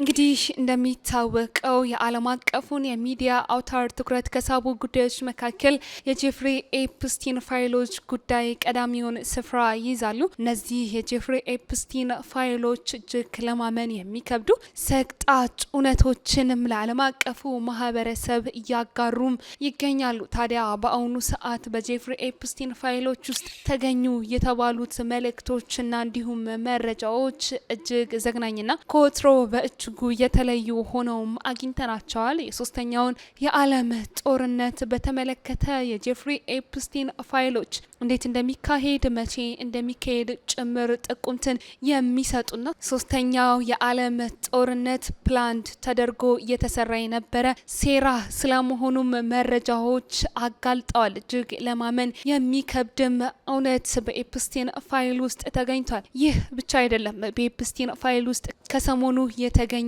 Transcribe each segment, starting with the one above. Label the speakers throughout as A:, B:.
A: እንግዲህ እንደሚታወቀው የዓለም አቀፉን የሚዲያ አውታር ትኩረት ከሳቡ ጉዳዮች መካከል የጄፍሪ ኤፕስቲን ፋይሎች ጉዳይ ቀዳሚውን ስፍራ ይይዛሉ። እነዚህ የጄፍሪ ኤፕስቲን ፋይሎች እጅግ ለማመን የሚከብዱ ሰቅጣጭ እውነቶችንም ለዓለም አቀፉ ማህበረሰብ እያጋሩም ይገኛሉ። ታዲያ በአሁኑ ሰዓት በጄፍሪ ኤፕስቲን ፋይሎች ውስጥ ተገኙ የተባሉት መልእክቶችና እንዲሁም መረጃዎች እጅግ ዘግናኝና ከወትሮ በእጅጉ የተለዩ ሆነውም አግኝተናቸዋል። የሶስተኛውን የዓለም ጦርነት በተመለከተ የጄፍሪ ኤፕስቲን ፋይሎች እንዴት እንደሚካሄድ መቼ እንደሚካሄድ ጭምር ጥቁምትን የሚሰጡና ሶስተኛው የዓለም ጦርነት ፕላንድ ተደርጎ እየተሰራ የነበረ ሴራ ስለመሆኑም መረጃዎች አጋልጠዋል። እጅግ ለማመን የሚከብድም እውነት በኤፕስቲን ፋይል ውስጥ ተገኝቷል። ይህ ብቻ አይደለም። በኤፕስቲን ፋይል ውስጥ ከሰሞኑ የተገኙትና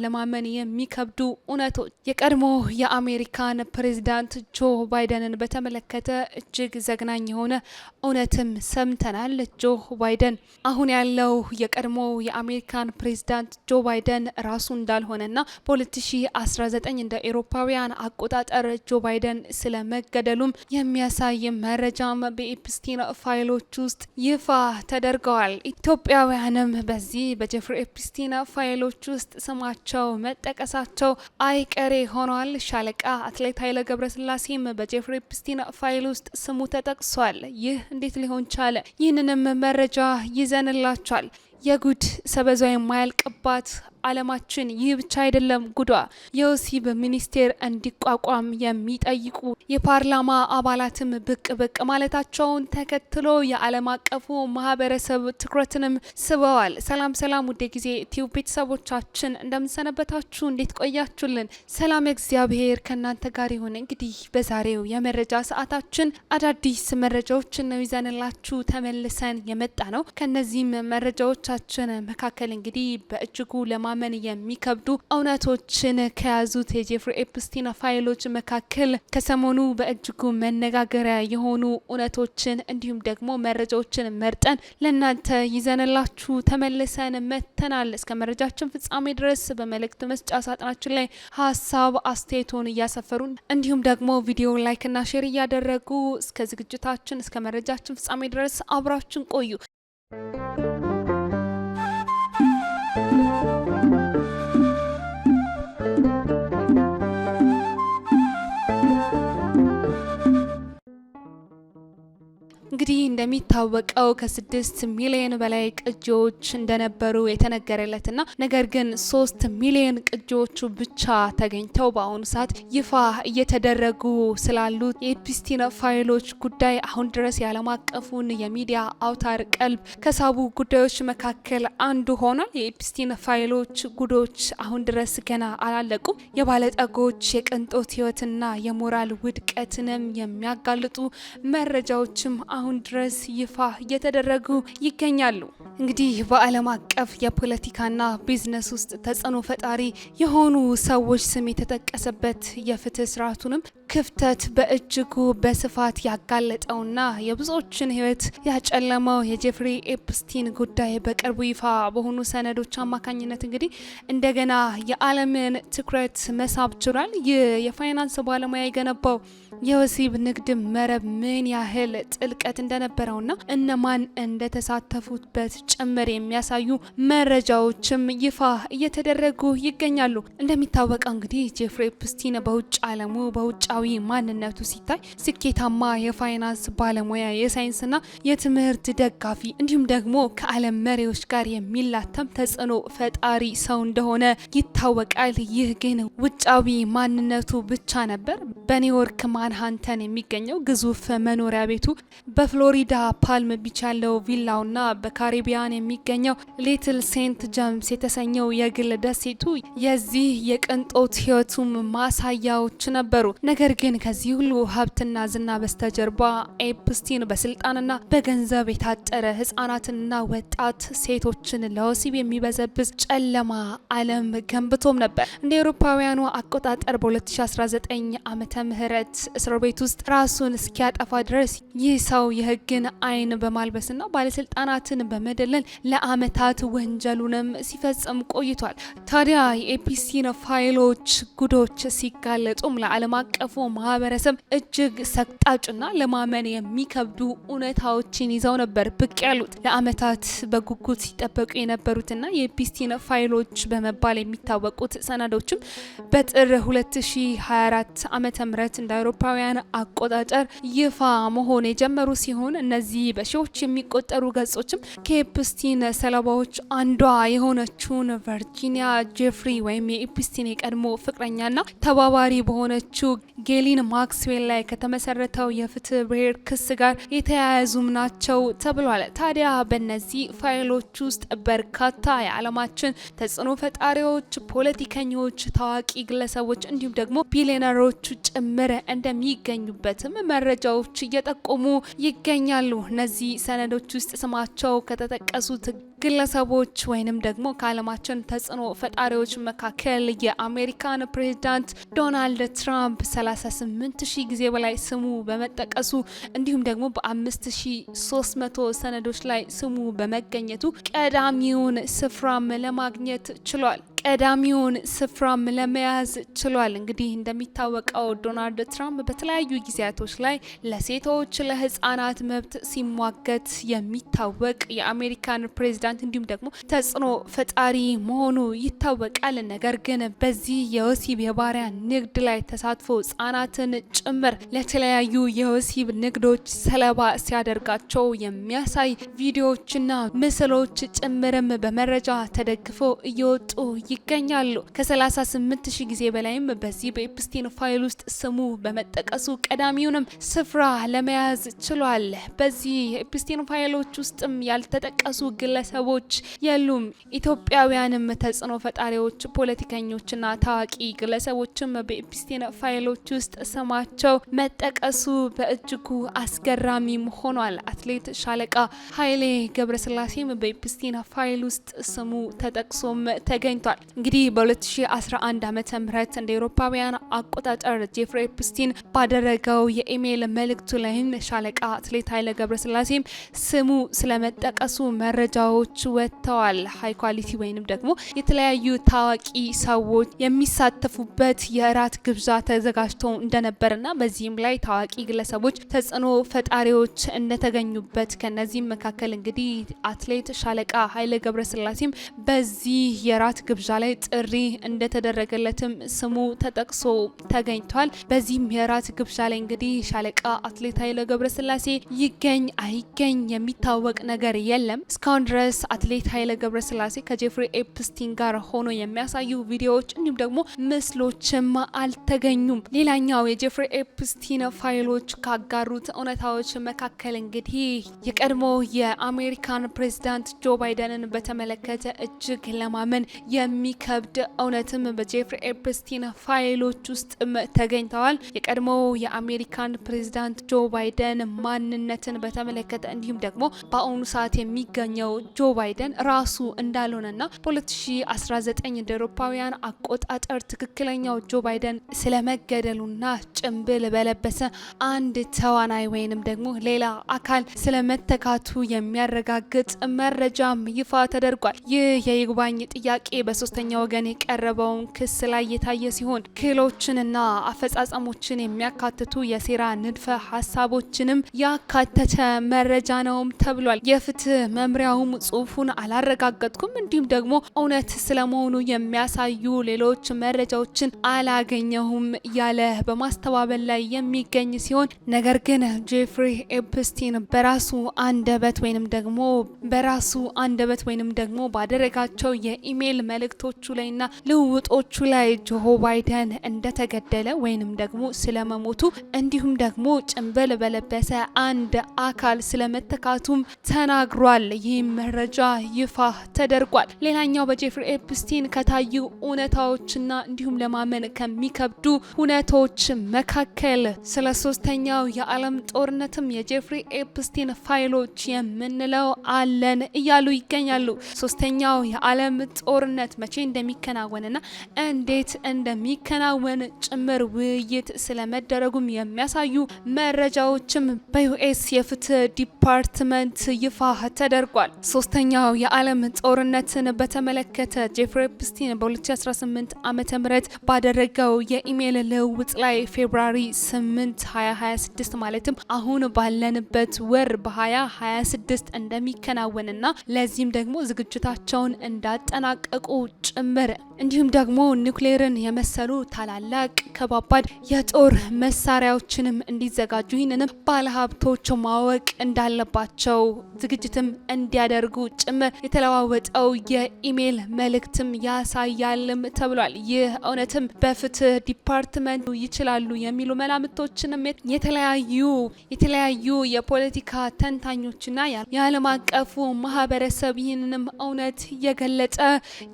A: ለማመን የሚከብዱ እውነቶች የቀድሞ የአሜሪካን ፕሬዝዳንት ጆ ባይደንን በተመለከተ እጅግ ዘግናኝ የሆነ እውነትም ሰምተናል። ጆ ባይደን አሁን ያለው የቀድሞ የአሜሪካን ፕሬዝዳንት ጆ ባይደን ራሱ እንዳልሆነና በ2019 እንደ ኤሮፓውያን አቆጣጠር ጆ ባይደን ስለመገደሉም የሚያሳይ መረጃም በኤፕስቲን ፋይሎች ውስጥ ይፋ ተደርገዋል። ኢትዮጵያውያንም በዚህ በጄፍሪ ኤፕስቲን ፋይሎች ውስጥ ስማቸው መጠቀሳቸው አይቀሬ ሆኗል። ሻለቃ አትሌት ኃይለ ገብረስላሴም በጄፍሪ ኤፕስቲን ፋይል ውስጥ ስሙ ተጠቅሷል። ይህ እንዴት ሊሆን ቻለ? ይህንንም መረጃ ይዘንላችኋል። የጉድ ሰበዟ የማያልቅባት ዓለማችን ይህ ብቻ አይደለም ጉዷ። የወሲብ ሚኒስቴር እንዲቋቋም የሚጠይቁ የፓርላማ አባላትም ብቅ ማለታቸውን ተከትሎ የዓለም አቀፉ ማህበረሰብ ትኩረትንም ስበዋል። ሰላም ውድ ጊዜ ቲዩብ ቤተሰቦቻችን እንደምንሰነበታችሁ፣ እንዴት ቆያችሁልን? ሰላም እግዚአብሔር ከእናንተ ጋር ይሁን። እንግዲህ በዛሬው የመረጃ ሰዓታችን አዳዲስ መረጃዎችን ነው ይዘንላችሁ ተመልሰን የመጣ ነው። ከነዚህም መረጃዎቻችን መካከል እንግዲህ በእጅጉ ለማመን የሚከብዱ እውነቶችን ከያዙት የጄፍሪ ኤፕስቲን ፋይሎች መካከል ከሰሞኑ በእጅጉ መነጋገሪያ የሆኑ እውነቶችን እንዲሁም ደግሞ መረጃዎችን መርጠን ለእናንተ ይዘንላችሁ ተመልሰን መጥተናል። እስከ መረጃችን ፍጻሜ ድረስ በመልእክት መስጫ ሳጥናችን ላይ ሀሳብ አስተያየቶን እያሰፈሩን እንዲሁም ደግሞ ቪዲዮ ላይክና ሼር እያደረጉ እስከ ዝግጅታችን እስከ መረጃችን ፍጻሜ ድረስ አብራችን ቆዩ። እንግዲህ እንደሚታወቀው ከ6 ሚሊዮን በላይ ቅጂዎች እንደነበሩ የተነገረለትና ነገር ግን 3 ሚሊዮን ቅጂዎቹ ብቻ ተገኝተው በአሁኑ ሰዓት ይፋ እየተደረጉ ስላሉት የኤፕስቲን ፋይሎች ጉዳይ አሁን ድረስ የዓለም አቀፉን የሚዲያ አውታር ቀልብ ከሳቡ ጉዳዮች መካከል አንዱ ሆኗል። የኤፕስቲን ፋይሎች ጉዶች አሁን ድረስ ገና አላለቁም። የባለጠጎች የቅንጦት ህይወትና የሞራል ውድቀትንም የሚያጋልጡ መረጃዎችም አሁን ድረስ ይፋ እየተደረጉ ይገኛሉ። እንግዲህ በዓለም አቀፍ የፖለቲካና ቢዝነስ ውስጥ ተጽዕኖ ፈጣሪ የሆኑ ሰዎች ስም የተጠቀሰበት የፍትህ ስርዓቱንም ክፍተት በእጅጉ በስፋት ያጋለጠውና የብዙዎችን ህይወት ያጨለመው የጄፍሪ ኤፕስቲን ጉዳይ በቅርቡ ይፋ በሆኑ ሰነዶች አማካኝነት እንግዲህ እንደገና የዓለምን ትኩረት መሳብ ችሏል። ይህ የፋይናንስ ባለሙያ የገነባው የወሲብ ንግድ መረብ ምን ያህል ጥልቀት እንደነበረውና እነማን እንደተሳተፉበት ጭምር የሚያሳዩ መረጃዎችም ይፋ እየተደረጉ ይገኛሉ። እንደሚታወቀው እንግዲህ ጄፍሪ ኤፕስቲን በውጭ ዓለሙ በውጫዊ ማንነቱ ሲታይ ስኬታማ የፋይናንስ ባለሙያ፣ የሳይንስና የትምህርት ደጋፊ እንዲሁም ደግሞ ከዓለም መሪዎች ጋር የሚላተም ተጽዕኖ ፈጣሪ ሰው እንደሆነ ይታወቃል። ይህ ግን ውጫዊ ማንነቱ ብቻ ነበር። በኒውዮርክ ማንሃተን የሚገኘው ግዙፍ መኖሪያ ቤቱ፣ በፍሎሪዳ ፓልም ቢች ያለው ቪላውና በካሪቢያን የሚገኘው ሊትል ሴንት ጀምስ የተሰኘው የግል ደሴቱ የዚህ የቅንጦት ህይወቱም ማሳያዎች ነበሩ። ነገር ነገር ግን ከዚህ ሁሉ ሀብትና ዝና በስተጀርባ ኤፕስቲን በስልጣንና በገንዘብ የታጠረ ህፃናትንና ወጣት ሴቶችን ለወሲብ የሚበዘብዝ ጨለማ ዓለም ገንብቶም ነበር። እንደ አውሮፓውያኑ አቆጣጠር በ2019 ዓመተ ምህረት እስር ቤት ውስጥ ራሱን እስኪያጠፋ ድረስ ይህ ሰው የህግን አይን በማልበስና ባለስልጣናትን በመደለል ለአመታት ወንጀሉንም ሲፈጽም ቆይቷል። ታዲያ የኤፕስቲን ፋይሎች ጉዶች ሲጋለጡም ለዓለም አቀፉ ማህበረሰብ እጅግ ሰቅጣጭና ለማመን የሚከብዱ እውነታዎችን ይዘው ነበር ብቅ ያሉት። ለአመታት በጉጉት ሲጠበቁ የነበሩትና የኤፕስቲን ፋይሎች በመባል የሚታወቁት ሰነዶችም በጥር 2024 ዓመተ ምህረት እንደ አውሮፓውያን አቆጣጠር ይፋ መሆን የጀመሩ ሲሆን እነዚህ በሺዎች የሚቆጠሩ ገጾችም ከኤፕስቲን ሰለባዎች አንዷ የሆነችውን ቨርጂኒያ ጄፍሪ ወይም የኤፕስቲን የቀድሞ ፍቅረኛና ተባባሪ በሆነችው ጌሊን ማክስዌል ላይ ከተመሰረተው የፍትህ ብሔር ክስ ጋር የተያያዙም ናቸው ተብሏል። ታዲያ በእነዚህ ፋይሎች ውስጥ በርካታ የዓለማችን ተጽዕኖ ፈጣሪዎች፣ ፖለቲከኞች፣ ታዋቂ ግለሰቦች እንዲሁም ደግሞ ቢሊዮነሮች ጭምር እንደሚገኙበትም መረጃዎች እየጠቆሙ ይገኛሉ። እነዚህ ሰነዶች ውስጥ ስማቸው ከተጠቀሱት ግለሰቦች ወይንም ደግሞ ከዓለማችን ተጽዕኖ ፈጣሪዎች መካከል የአሜሪካን ፕሬዝዳንት ዶናልድ ትራምፕ 38,000 ጊዜ በላይ ስሙ በመጠቀሱ እንዲሁም ደግሞ በ5300 ሰነዶች ላይ ስሙ በመገኘቱ ቀዳሚውን ስፍራም ለማግኘት ችሏል። ቀዳሚውን ስፍራም ለመያዝ ችሏል። እንግዲህ እንደሚታወቀው ዶናልድ ትራምፕ በተለያዩ ጊዜያቶች ላይ ለሴቶች ለህፃናት መብት ሲሟገት የሚታወቅ የአሜሪካን ፕሬዝዳንት እንዲሁም ደግሞ ተጽዕኖ ፈጣሪ መሆኑ ይታወቃል። ነገር ግን በዚህ የወሲብ የባሪያ ንግድ ላይ ተሳትፎ ህጻናትን ጭምር ለተለያዩ የወሲብ ንግዶች ሰለባ ሲያደርጋቸው የሚያሳይ ቪዲዮዎችና ምስሎች ጭምርም በመረጃ ተደግፈው እየወጡ ይገኛሉ። ከ38,000 ጊዜ በላይም በዚህ በኤፕስቲን ፋይል ውስጥ ስሙ በመጠቀሱ ቀዳሚውንም ስፍራ ለመያዝ ችሏል። በዚህ የኤፕስቲን ፋይሎች ውስጥም ያልተጠቀሱ ግለሰቦች የሉም። ኢትዮጵያውያንም ተጽዕኖ ፈጣሪዎች፣ ፖለቲከኞችና ታዋቂ ግለሰቦችም በኤፕስቲን ፋይሎች ውስጥ ስማቸው መጠቀሱ በእጅጉ አስገራሚም ሆኗል። አትሌት ሻለቃ ኃይሌ ገብረስላሴም በኤፕስቲን ፋይል ውስጥ ስሙ ተጠቅሶም ተገኝቷል። እንግዲህ በ2011 ዓመተ ምህረት እንደ አውሮፓውያን አቆጣጠር ጄፍሪ ኤፕስቲን ባደረገው የኢሜል መልእክቱ ላይም ሻለቃ አትሌት ኃይሌ ገብረስላሴም ስሙ ስለመጠቀሱ መረጃዎች ወጥተዋል። ሃይ ኳሊቲ ወይንም ደግሞ የተለያዩ ታዋቂ ሰዎች የሚሳተፉበት የእራት ግብዣ ተዘጋጅቶ እንደነበርና በዚህም ላይ ታዋቂ ግለሰቦች፣ ተጽዕኖ ፈጣሪዎች እንደተገኙበት ከነዚህም መካከል እንግዲህ አትሌት ሻለቃ ኃይሌ ገብረስላሴም በዚህ የራት ግብዣ ላይ ጥሪ እንደተደረገለትም ስሙ ተጠቅሶ ተገኝቷል። በዚህም የራት ግብዣ ላይ እንግዲህ ሻለቃ አትሌት ኃይሌ ገብረስላሴ ይገኝ አይገኝ የሚታወቅ ነገር የለም። እስካሁን ድረስ አትሌት ኃይሌ ገብረስላሴ ከጄፍሪ ኤፕስቲን ጋር ሆኖ የሚያሳዩ ቪዲዮዎች እንዲሁም ደግሞ ምስሎችም አልተገኙም። ሌላኛው የጄፍሪ ኤፕስቲን ፋይሎች ካጋሩት እውነታዎች መካከል እንግዲህ የቀድሞ የአሜሪካን ፕሬዝዳንት ጆ ባይደንን በተመለከተ እጅግ ለማመን የሚከብድ እውነትም በጄፍሪ ኤፕስቲን ፋይሎች ውስጥ ተገኝተዋል። የቀድሞ የአሜሪካን ፕሬዝዳንት ጆ ባይደን ማንነትን በተመለከተ እንዲሁም ደግሞ በአሁኑ ሰዓት የሚገኘው ጆ ባይደን ራሱ እንዳልሆነና በ2019 እንደ አውሮፓውያን አቆጣጠር ትክክለኛው ጆ ባይደን ስለመገደሉና ጭንብል በለበሰ አንድ ተዋናይ ወይንም ደግሞ ሌላ አካል ስለመተካቱ የሚያረጋግጥ መረጃም ይፋ ተደርጓል። ይህ የይግባኝ ጥያቄ በሶስተኛ ወገን የቀረበውን ክስ ላይ የታየ ሲሆን ክህሎችንና አፈጻጸሞችን የሚያካትቱ የሴራ ንድፈ ሀሳቦችንም ያካተተ መረጃ ነውም ተብሏል። የፍትህ መምሪያውም ጽሁፉን አላረጋገጥኩም እንዲሁም ደግሞ እውነት ስለመሆኑ የሚያሳዩ ሌሎች መረጃዎችን አላገኘሁም ያለ በማስተባበል ላይ የሚገኝ ሲሆን ነገር ግን ጄፍሪ ኤፕስቲን በራሱ አንደበት ወይንም ደግሞ ባደረጋቸው የኢሜል መልእክቶቹ ላይና ልውውጦቹ ላይ ጆ ባይደን እንደተገደለ ወይንም ደግሞ ስለመሞቱ እንዲሁም ደግሞ ጭንብል በለበሰ አንድ አካል ስለመተካቱም ተናግሯል። ይህ መረጃ ይፋ ተደርጓል። ሌላኛው በጄፍሪ ኤፕስቲን ከታዩ እውነታዎችና እንዲሁም ለማመን ከሚከብዱ እውነቶች መካከል ስለ ሶስተኛው የዓለም ጦርነትም የጄፍሪ ኤፕስቲን ፋይሎች የምንለው አለን እያሉ ይገኛሉ። ሶስተኛው የዓለም ጦርነት መቼ እንደሚከናወንና እንዴት እንደሚከናወን ጭምር ውይይት ስለመደረጉም የሚያሳዩ መረጃዎችም በዩኤስ የፍትህ ዲፓርትመንት ይፋ ተደርጓል። ሶስተኛው የዓለም ጦርነትን በተመለከተ ጄፍሪ ኤፕስቲን በ2018 ዓመተ ምህረት ባደረገው የኢሜል ልውውጥ ላይ ፌብሩዋሪ 8 2026 ማለትም አሁን ባለንበት ወር በ2026 እንደሚከናወንና ለዚህም ደግሞ ዝግጅታቸውን እንዳጠናቀቁ ጭምር እንዲሁም ደግሞ ኒውክሌርን የመሰሉ ታላላቅ ከባባድ የጦር መሳሪያዎችንም እንዲዘጋጁ ይህንንም ባለሀብቶች ማወቅ እንዳለባቸው ዝግጅትም እንዲያደርጉ ጭምር የተለዋወጠው የኢሜል መልእክትም ያሳያልም ተብሏል። ይህ እውነትም በፍትህ ዲፓርትመንት ይችላሉ የሚሉ መላምቶችንም የተለያዩ የፖለቲካ ተንታኞችና የዓለም አቀፉ ማህበረሰብ ይህንንም እውነት እየገለጸ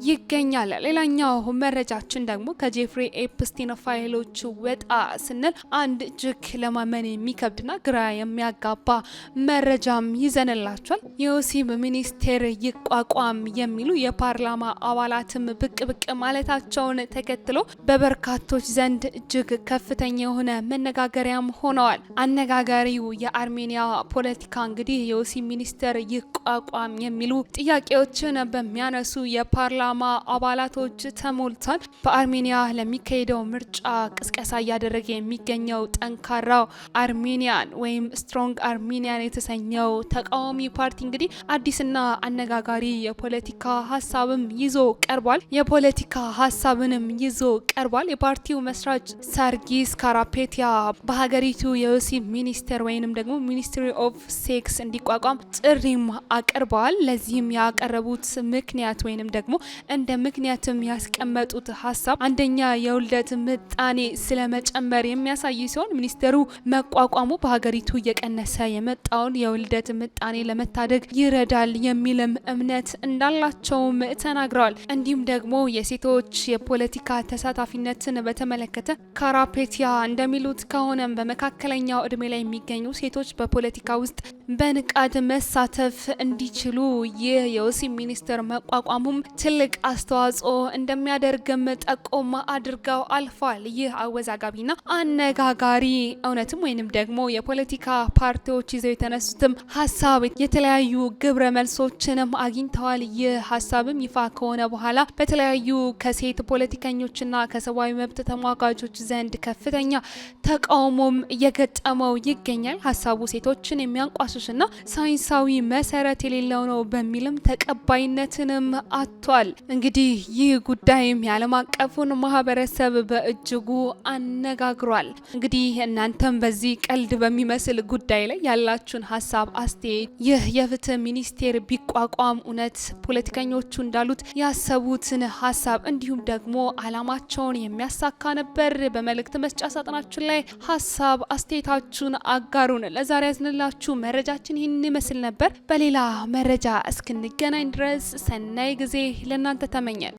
A: ይገኛል። ሌላኛው መረጃችን ደግሞ ከጄፍሪ ኤፕስቲን ፋይሎች ወጣ ስንል አንድ እጅግ ለማመን የሚከብድና ግራ የሚያጋባ መረጃም ይዘንላቸዋል። የወሲብ ሚኒስቴር ይቋቋም የሚሉ የፓርላማ አባላትም ብቅ ማለታቸውን ተከትሎ በበርካቶች ዘንድ እጅግ ከፍተኛ የሆነ መነጋገሪያም ሆነዋል። አነጋጋሪው የአርሜኒያ ፖለቲካ እንግዲህ የወሲብ ሚኒስቴር ይቋቋም የሚሉ ጥያቄዎችን በሚያነሱ የፓርላማ አባላቶች ተሞልቷል። በአርሜኒያ ለሚካሄደው ምርጫ ቅስቀሳ እያደረገ የሚገኘው ጠንካራው አርሜኒያን ወይም ስትሮንግ አርሜኒያን የተሰኘው ተቃዋሚ ፓርቲ እንግዲህ አዲስና አነጋጋሪ የፖለቲካ ሀሳብም ይዞ ቀርቧል። የፓርቲው መስራች ሰርጊስ ካራፔቲያ በሀገሪቱ የወሲብ ሚኒስቴር ወይንም ደግሞ ሚኒስትሪ ኦፍ ሴክስ እንዲቋቋም ጥሪም አቅርበዋል። ለዚህም ያቀረቡት ምክንያት ወይንም ደግሞ እንደ ምክንያትም ያስቀመጡት ሀሳብ አንደኛ የውልደት ምጣኔ ስለመጨመር የሚያሳይ ሲሆን ሚኒስቴሩ መቋቋሙ በሀገሪቱ እየቀነሰ የመጣውን የውልደት ምጣኔ ለመታደግ ይረዳል የሚልም እምነት እንዳላቸውም ተናግረዋል። እንዲሁም ደግሞ የሴቶች የፖለቲካ ተሳታፊነትን በተመለከተ ካራፔቲያ እንደሚሉት ከሆነም በመካከለኛው እድሜ ላይ የሚገኙ ሴቶች በፖለቲካ ውስጥ በንቃት መሳተፍ እንዲችሉ ይህ የወሲብ ሚኒስቴር መቋቋሙም ትልቅ አስተዋጽኦ እንደሚያደርግም ጠቆም አድርገው አልፏል። ይህ አወዛጋቢና አነጋጋሪ እውነትም ወይንም ደግሞ የፖለቲካ ፓርቲዎች ይዘው የተነሱትም ሀሳብ የተለያዩ ግብረ መልሶችንም አግኝተዋል። ይህ ሀሳብም ይፋ ከሆነ በኋላ በተለያዩ ከሴት ፖለቲከኞችና ከሰብአዊ መብት ተሟጋቾች ዘንድ ከፍተኛ ተቃውሞም እየገጠመው ይገኛል። ሀሳቡ ሴቶችን የሚያንቋሽሽና ሳይንሳዊ መሰረት የሌለው ነው በሚልም ተቀባይነትንም አጥቷል። እንግዲህ ይህ ጉዳይም የዓለም አቀፉን ማህበረሰብ በእጅጉ አነጋግሯል። እንግዲህ እናንተም በዚህ ቀልድ በሚመስል ጉዳይ ላይ ያላችሁን ሀሳብ አስተያየት፣ ይህ የፍትህ ሚኒስቴር ቢቋቋም እውነት ፖለቲከኞቹ እንዳሉት ያሰቡትን ሀሳብ እንዲሁም ደግሞ አላማቸውን የሚያሳካ ነበር? በመልእክት መስጫ ሳጥናችን ላይ ሀሳብ አስተያየታችሁን አጋሩን። ለዛሬ ያዝንላችሁ መረጃችን ይህን ይመስል ነበር። በሌላ መረጃ እስክንገናኝ ድረስ ሰናይ ጊዜ ለእናንተ ተመኘን።